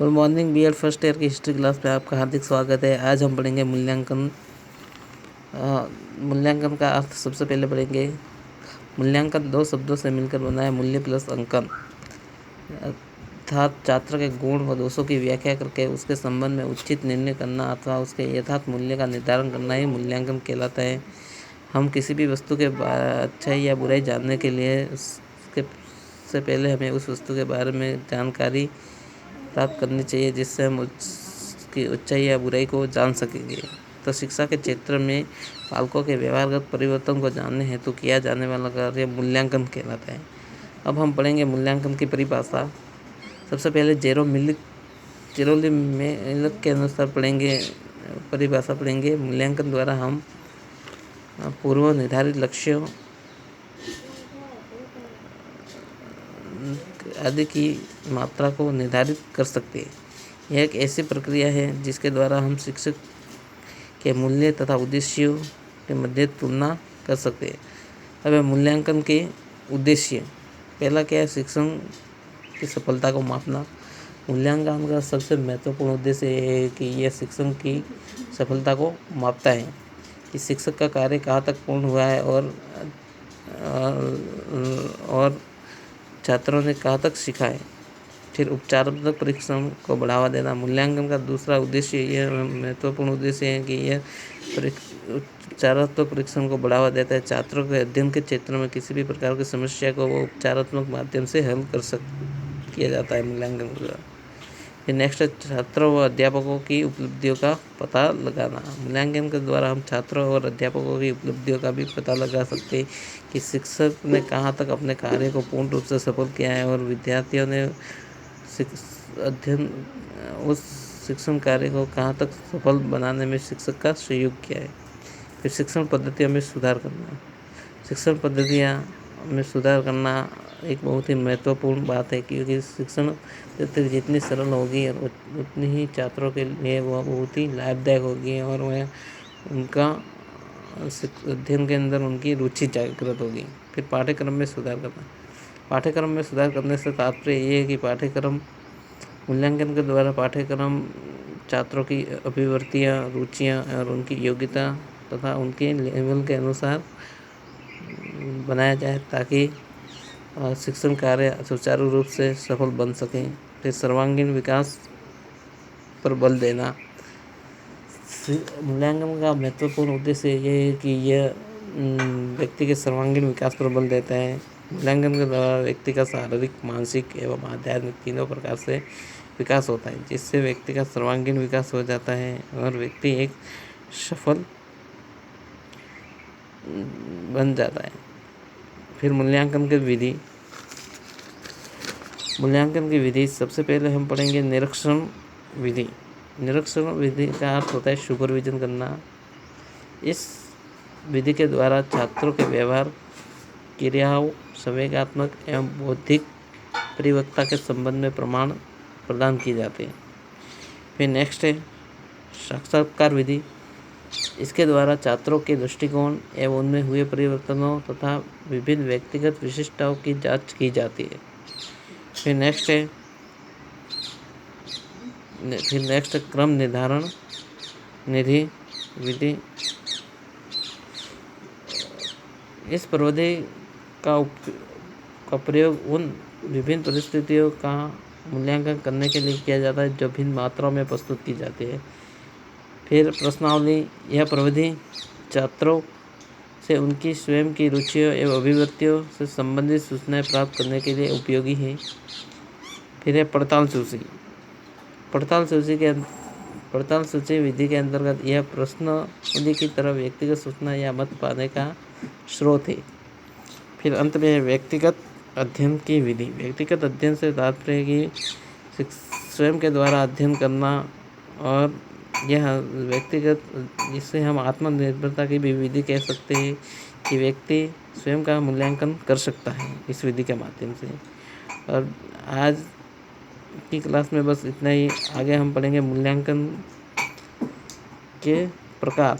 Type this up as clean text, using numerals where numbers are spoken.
Good morning BEd first year की history class में आपका हार्दिक स्वागत है। आज हम पढ़ेंगे मूल्यांकन। मूल्यांकन का अर्थ सबसे पहले पढ़ेंगे। मूल्यांकन दो शब्दों से मिलकर बना है, मूल्य प्लस अंकन, अर्थात छात्र के गुण व दोषों की व्याख्या करके उसके संबंध में उचित निर्णय करना अथवा उसके यथार्थ मूल्य का निर्धारण करना ही मूल्यांकन कहलाता है। हम किसी भी वस्तु के अच्छाई या बुराई जानने के लिए उसके से पहले हमें उस वस्तु के बारे में जानकारी प्राप्त करनी चाहिए, जिससे हम उसकी अच्छाई या बुराई को जान सकेंगे। तो शिक्षा के क्षेत्र में बालकों के व्यवहारगत परिवर्तन को जानने हेतु किया जाने वाला कार्य मूल्यांकन कहलाता है। अब हम पढ़ेंगे मूल्यांकन की परिभाषा। सबसे पहले जेरोली मेलक के अनुसार परिभाषा पढ़ेंगे। मूल्यांकन द्वारा हम पूर्व निर्धारित लक्ष्यों आदि की मात्रा को निर्धारित कर सकते हैं। यह एक ऐसी प्रक्रिया है जिसके द्वारा हम शिक्षक के मूल्य तथा उद्देश्यों के मध्य तुलना कर सकते हैं। अब मूल्यांकन के उद्देश्य। पहला क्या है? शिक्षण की सफलता को मापना। मूल्यांकन का सबसे महत्वपूर्ण उद्देश्य यह है कि यह शिक्षण की सफलता को मापता है कि शिक्षक का कार्य कहाँ तक पूर्ण हुआ है और छात्रों ने कहाँ तक सीखा है। फिर उपचारात्मक परीक्षण को बढ़ावा देना। मूल्यांकन का दूसरा उद्देश्य यह महत्वपूर्ण उद्देश्य है कि यह उपचारात्मक परीक्षण को बढ़ावा देता है। छात्रों के अध्ययन के क्षेत्र में किसी भी प्रकार की समस्या को वो उपचारात्मक माध्यम से हल किया जाता है मूल्यांकन का। फिर नेक्स्ट, छात्रों व अध्यापकों की उपलब्धियों का पता लगाना। मूल्यांकन के द्वारा हम छात्रों और अध्यापकों की उपलब्धियों का भी पता लगा सकते हैं कि शिक्षक ने कहाँ तक अपने कार्य को पूर्ण रूप से सफल किया है और विद्यार्थियों ने उस शिक्षण कार्य को कहाँ तक सफल बनाने में शिक्षक का सहयोग किया है। फिर शिक्षण पद्धतियों में सुधार करना। शिक्षण पद्धतियाँ में सुधार करना एक बहुत ही महत्वपूर्ण बात है, क्योंकि शिक्षण पद्धति जितनी सरल होगी उतनी ही छात्रों के लिए वह बहुत ही लाभदायक होगी और वह उनका अध्ययन के अंदर उनकी रुचि जागृत होगी। फिर पाठ्यक्रम में सुधार करना। पाठ्यक्रम में सुधार करने से तात्पर्य ये है कि मूल्यांकन के द्वारा पाठ्यक्रम छात्रों की अभिवृत्तियाँ, रुचियाँ और उनकी योग्यता तथा उनके लेवल के अनुसार बनाया जाए ताकि शिक्षण कार्य सुचारू रूप से सफल बन सके। फिर सर्वांगीण विकास पर बल देना। मूल्यांकन का महत्वपूर्ण उद्देश्य यह है कि यह व्यक्ति के सर्वांगीण विकास पर बल देता है। मूल्यांकन के द्वारा व्यक्ति का शारीरिक, मानसिक एवं आध्यात्मिक तीनों प्रकार से विकास होता है, जिससे व्यक्ति का सर्वांगीण विकास हो जाता है और व्यक्ति एक सफल बन जाता है। फिर मूल्यांकन की विधि। मूल्यांकन की विधि सबसे पहले हम पढ़ेंगे निरीक्षण विधि। निरीक्षण विधि का अर्थ होता है सुपरविजन करना। इस विधि के द्वारा छात्रों के व्यवहार, क्रियाओं, संवेगात्मक एवं बौद्धिक परिपक्वता के संबंध में प्रमाण प्रदान किए जाते हैं। फिर नेक्स्ट है साक्षात्कार विधि। इसके द्वारा छात्रों के दृष्टिकोण एवं उनमें हुए परिवर्तनों तथा विभिन्न व्यक्तिगत विशिष्टताओं की जांच की जाती है। फिर नेक्स्ट क्रम निर्धारण निधि विधि। इस प्रविधि का प्रयोग उन विभिन्न परिस्थितियों का मूल्यांकन करने के लिए किया जाता है जो भिन्न मात्राओं में प्रस्तुत की जाती है। फिर प्रश्नावली। यह प्रविधि छात्रों से उनकी स्वयं की रुचियों एवं अभिवृत्तियों से संबंधित सूचनाएं प्राप्त करने के लिए उपयोगी है। फिर है पड़ताल सूची। पड़ताल सूची विधि के अंतर्गत यह प्रश्नावली की तरह व्यक्तिगत सूचना या मत पाने का स्रोत है। फिर अंत में है व्यक्तिगत अध्ययन की विधि। व्यक्तिगत अध्ययन से तात्पर्य है कि स्वयं के द्वारा अध्ययन करना, और यह व्यक्तिगत, जिससे हम आत्मनिर्भरता की भी विधि कह सकते हैं कि व्यक्ति स्वयं का मूल्यांकन कर सकता है इस विधि के माध्यम से। और आज की क्लास में बस इतना ही। आगे हम पढ़ेंगे मूल्यांकन के प्रकार।